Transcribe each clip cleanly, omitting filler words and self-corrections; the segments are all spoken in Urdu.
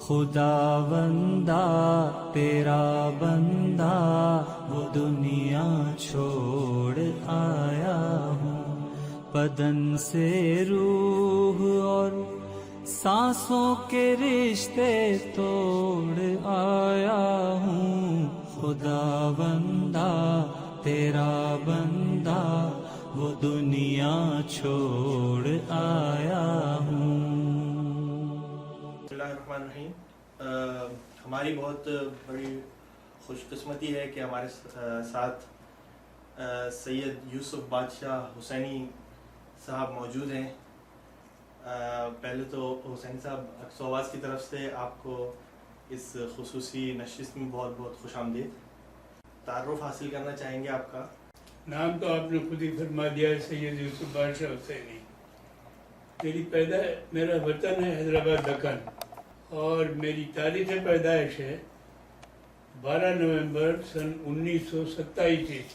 خداوندا تیرا بندہ وہ دنیا چھوڑ آیا ہوں، بدن سے روح اور سانسوں کے رشتے توڑ آیا ہوں، خداوندا تیرا بندہ وہ دنیا چھوڑ آیا ہوں۔ بسم اللہ الرحمن الرحیم۔ ہماری بہت بڑی خوش قسمتی ہے کہ ہمارے ساتھ سید یوسف بادشاہ حسینی صاحب موجود ہیں۔ پہلے تو حسین صاحب اقصی آواز کی طرف سے آپ کو اس خصوصی نشست میں بہت بہت خوش آمدید۔ تعارف حاصل کرنا چاہیں گے آپ کا؟ نام تو آپ نے خود ہی فرما دیا ہے، سید یوسف بادشاہ حسینی۔ میرا وطن ہے حیدرآباد دکن، اور میری تاریخ پیدائش ہے 12 نومبر سن 1927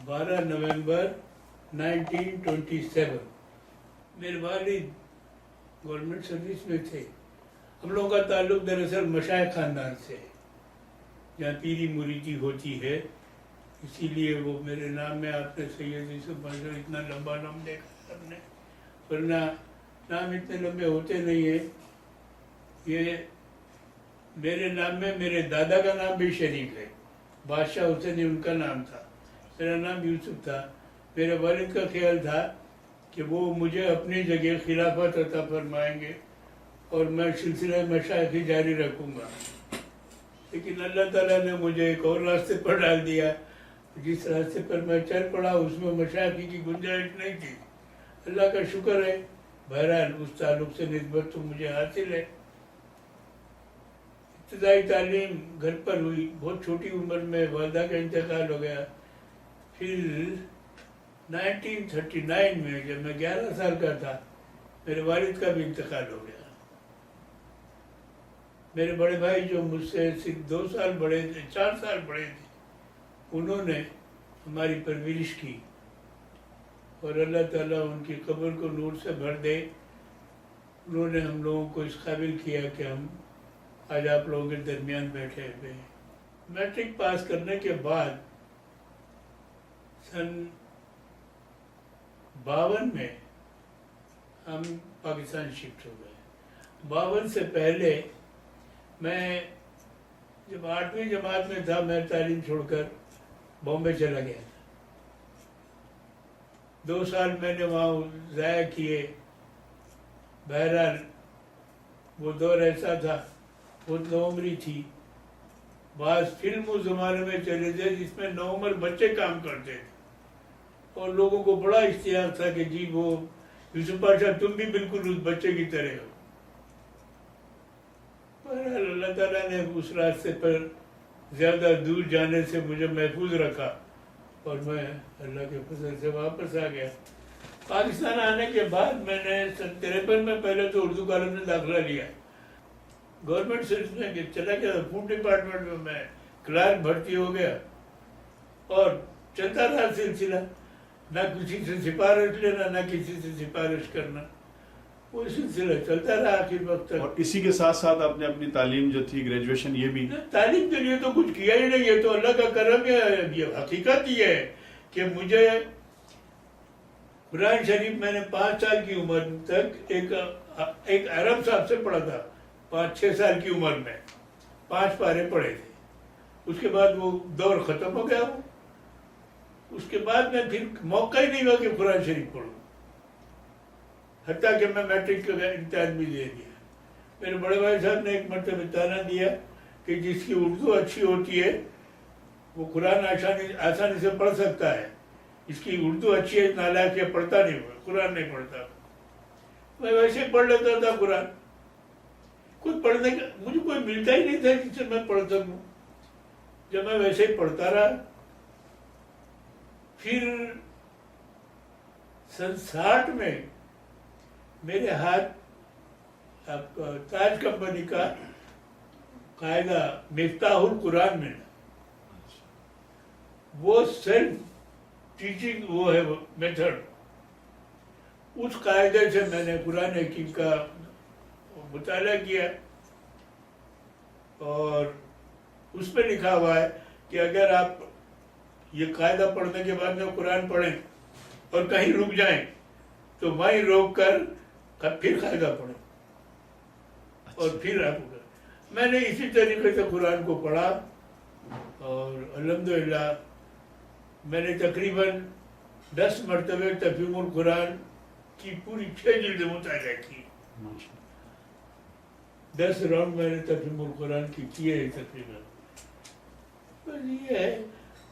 12 نومبر 1927۔ میرے والد گورنمنٹ سروس میں تھے۔ ہم لوگوں کا تعلق دراصل مشائخ خاندان سے، جہاں پیری مریدی ہوتی ہے، اسی لیے وہ میرے نام میں آپ نے سید یوسف بادشاہ اتنا لمبا نام دیکھا سب نے، ورنہ نام اتنے لمبے ہوتے نہیں ہیں۔ یہ میرے نام میں میرے دادا کا نام بھی شریک ہے، بادشاہ حسینی ان کا نام تھا، میرا نام یوسف تھا۔ میرے والد کا خیال تھا کہ وہ مجھے اپنی جگہ خلافت عطا فرمائیں گے اور میں سلسلہ مشائخی جاری رکھوں گا، لیکن اللہ تعالیٰ نے مجھے ایک اور راستے پر ڈال دیا۔ جس راستے پر میں چل پڑا اس میں مشائخی کی گنجائش نہیں تھی۔ اللہ کا شکر ہے، بہرحال اس تعلق سے نسبت تو مجھے حاصل ہے۔ ابتدائی تعلیم گھر پر ہوئی، بہت چھوٹی عمر میں والدہ کا انتقال ہو گیا۔ پھر 1939 میں جب میں 11 سال کا تھا، میرے والد کا بھی انتقال ہو گیا۔ میرے بڑے بھائی جو مجھ سے صرف 2 سال بڑے تھے، 4 سال بڑے تھے، انہوں نے ہماری پرورش کی، اور اللہ تعالیٰ ان کی قبر کو نور سے بھر دے۔ انہوں نے ہم لوگوں کو اس قابل کیا کہ ہم آج آپ لوگوں کے درمیان بیٹھے ہوئے ہیں۔ میٹرک پاس کرنے کے بعد سن 52 میں ہم پاکستان شفٹ ہو گئے۔ 52 سے پہلے میں جب 8ویں جماعت میں تھا، میں تعلیم چھوڑ کر بامبے چلا گیا تھا۔ 2 سال میں نے وہاں ضائع کیے۔ بہرحال وہ دور ایسا تھا، بہت نوعمری تھی۔ بعض فلم اس زمانے میں چلے تھے جس میں نوعمر بچے کام کرتے تھے، اور لوگوں کو بڑا اشتیاق تھا کہ جی وہ یوسف بادشاہ تم بھی بالکل اس بچے کی طرح ہو۔ بہرحال اللہ تعالیٰ نے اس راستے پر زیادہ دور جانے سے مجھے محفوظ رکھا، اور میں اللہ کے فضل سے واپس آ گیا۔ پاکستان آنے کے بعد میں نے سن 53 میں پہلے تو اردو کالج میں داخلہ لیا، گورنمنٹ سروس میں چلا گیا، فوڈ ڈپارٹمنٹ میں میں کلرک بھرتی ہو گیا، اور چلتا رہا سلسلہ، نہ کسی سے سفارش لینا، نہ کسی سے سفارش کرنا، وہ سلسلہ چلتا رہا آخر وقت تک۔ اور اسی کے ساتھ ساتھ آپ نے اپنی تعلیم جو تھی گریجویشن، یہ بھی؟ تعلیم کے لیے تو کچھ کیا ہی نہیں، یہ تو اللہ کا کرم ہے۔ یہ حقیقت یہ ہے کہ مجھے قرآن شریف میں نے 5 سال کی عمر تک ایک عرب صاحب سے پڑھا تھا، 5-6 سال کی عمر میں 5 پارے پڑھے تھے۔ اس کے بعد وہ دور ختم ہو گیا۔ اس کے بعد میں پھر موقع ہی نہیں ہوا کہ قرآن شریف پڑھوں، حتیٰ کہ میں میٹرک کا امتحان بھی دے دیا۔ میرے بڑے بھائی صاحب نے ایک مرتبہ تانا دیا کہ جس کی اردو اچھی ہوتی ہے وہ قرآن آسانی سے پڑھ سکتا ہے، اس کی اردو اچھی ہے نالائق ہے، پڑھتا نہیں ہوا، قرآن نہیں پڑھتا۔ میں ویسے پڑھ لیتا تھا قرآن، کوئی پڑھنے کا مجھے کوئی ملتا ہی نہیں تھا جس سے میں پڑھ سکوں۔ جب میں ویسے ہی پڑھتا رہا، پھر سن 60 میں میرے ہاتھ آپ کا تاج کمپنی کا قاعدہ مفتاح القرآن ملا، وہ سیلف ٹیچنگ وہ ہے میتھڈ، اس قاعدے سے میں نے قرآن حکیم کا مطالعہ کیا اور اس پہ لکھا ہوا ہے کہ اگر آپ یہ قاعدہ پڑھنے کے بعد میں قرآن پڑھیں اور کہیں رک جائیں تو وہیں روک کر پھر قاعدہ پڑھیں اور پھر آپ میں نے اسی طریقے سے قرآن کو پڑھا اور الحمدللہ میں نے تقریباً 10 مرتبہ تفہیم القرآن کی پوری 6 جلد مطالعہ کی. 10 راؤنڈ میں نے تفہیم القرآن کی کیے ہیں تقریباً. بس یہ ہے،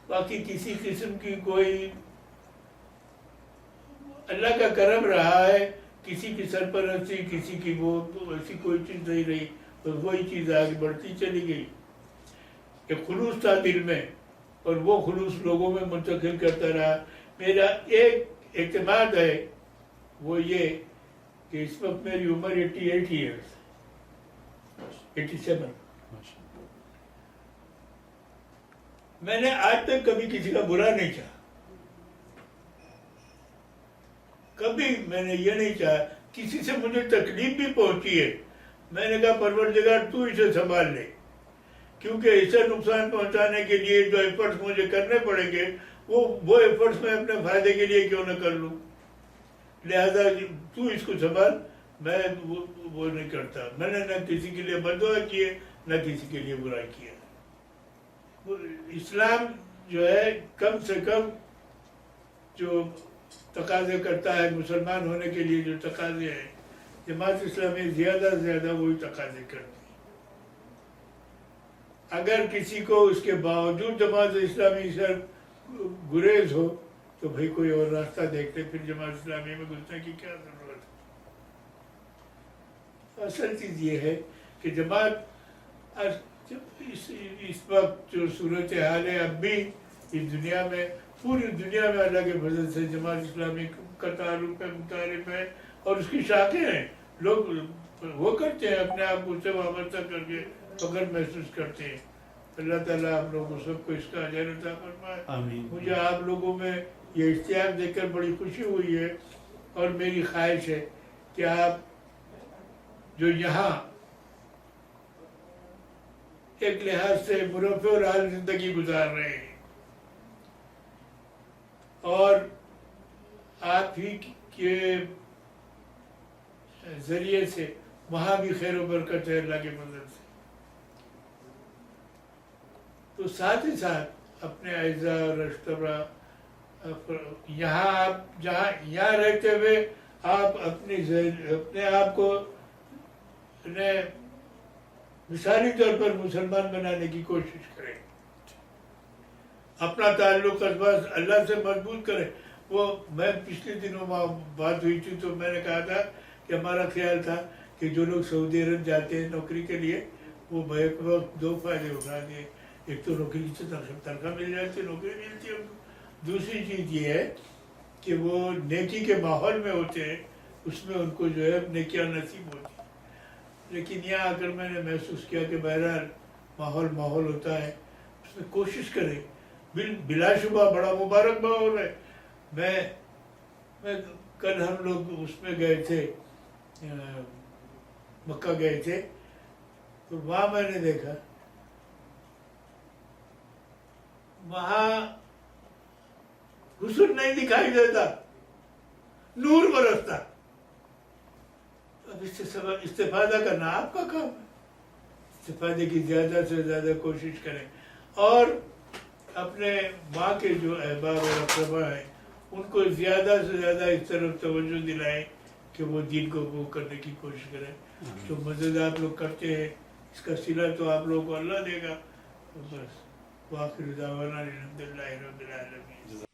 باقی کسی قسم کی کوئی اللہ کا کرم رہا ہے، کسی کی سرپرستی، کسی کی وہ ایسی کوئی چیز نہیں رہی، بس وہی چیز آگے بڑھتی چلی گئی. ایک خلوص تھا دل میں اور وہ خلوص لوگوں میں منتقل کرتا رہا. میرا ایک اعتماد ہے وہ یہ کہ اس وقت میری عمر 88 ایئرس 87. میں نے آج تک کبھی کسی کا برا نہیں چاہا، کبھی میں نے یہ نہیں چاہا. کسی سے مجھے تکلیف بھی پہنچی ہے، میں نے کہا پروردگار تو اسے سنبھال لے، کیونکہ اسے نقصان پہنچانے کے لیے جو ایفرٹس مجھے کرنے پڑیں گے وہ ایفرٹس میں اپنے فائدے کے لیے کیوں نہ کر لوں. لہذا تو اس کو سنبھال. میں وہ نہیں کرتا. میں نے نہ کسی کے لیے بد دعا کی ہے نہ کسی کے لیے برائی کی ہے. اسلام جو ہے کم سے کم جو تقاضے کرتا ہے مسلمان ہونے کے لیے، جو تقاضے ہیں، جماعت اسلامی زیادہ سے زیادہ وہی تقاضے کرتی ہے. اگر کسی کو اس کے باوجود جماعت اسلامی سے گریز ہو تو بھئی کوئی اور راستہ دیکھتے، پھر جماعت اسلامی میں گھسنے کی کیا ضرورت ہے. اصل چیز یہ ہے کہ جماعت اس وقت جو صورتحال ہے، اب بھی اس دنیا میں، پوری دنیا میں اللہ کے فضل سے جماعت اسلامی کا تعلق ہے، متعارف ہے اور اس کی شاخیں ہیں. لوگ وہ کرتے ہیں اپنے آپ کو اس سے وابستہ کر کے فخر محسوس کرتے ہیں. اللہ تعالیٰ آپ لوگوں سب کو اس کا اجر عطا فرمائے. آمین. مجھے آپ لوگوں میں یہ اشتیاق دیکھ کر بڑی خوشی ہوئی ہے اور میری خواہش ہے کہ آپ جو یہاں ایک لحاظ سے مرفع اور حال زندگی گزار رہے ہیں اور آپ ہی کے ذریعے سے وہاں بھی خیر و برکت ہے اللہ کے فضل سے، تو ساتھ ہی ساتھ اپنے اعزاء اور اشتبا یہاں آپ جہاں یہاں رہتے ہوئے آپ اپنے آپ کو مثالی طور پر مسلمان بنانے کی کوشش کریں. اپنا تعلق اللہ سے مضبوط کریں. وہ میں پچھلے دنوں بات ہوئی تھی تو میں نے کہا تھا کہ ہمارا خیال تھا کہ جو لوگ سعودی عرب جاتے ہیں نوکری کے لیے وہ بیک وقت 2 فائدے اٹھا دیں. ایک تو نوکری سے تنخواہ مل جاتی ہے، نوکری ملتی ہے. دوسری چیز یہ ہے کہ وہ نیکی کے ماحول میں ہوتے ہیں، اس میں ان کو جو ہے نیکیاں نصیب ہوتی ہیں. لیکن یہاں آ کر میں نے محسوس کیا کہ بہرحال ماحول ہوتا ہے، اس میں کوشش کریں. بلا شبہ بڑا مبارک ماحول ہے. میں کل ہم لوگ اس میں گئے تھے، مکہ گئے تھے، تو وہاں میں نے دیکھا وہاں غسل نہیں دکھائی دیتا، نور برستا. اب اس سے استفادہ کرنا آپ کا کام ہے. استفادے کی زیادہ سے زیادہ کوشش کریں اور اپنے ماں کے جو احباب اور اقربا ہیں ان کو زیادہ سے زیادہ اس طرف توجہ دلائیں کہ وہ دین کو قبول کرنے کی کوشش کریں. جو مدد آپ لوگ کرتے ہیں اس کا صلہ تو آپ لوگوں کو اللہ دے گا. بس وآخر دعوانا الحمدللہ رب العالمین.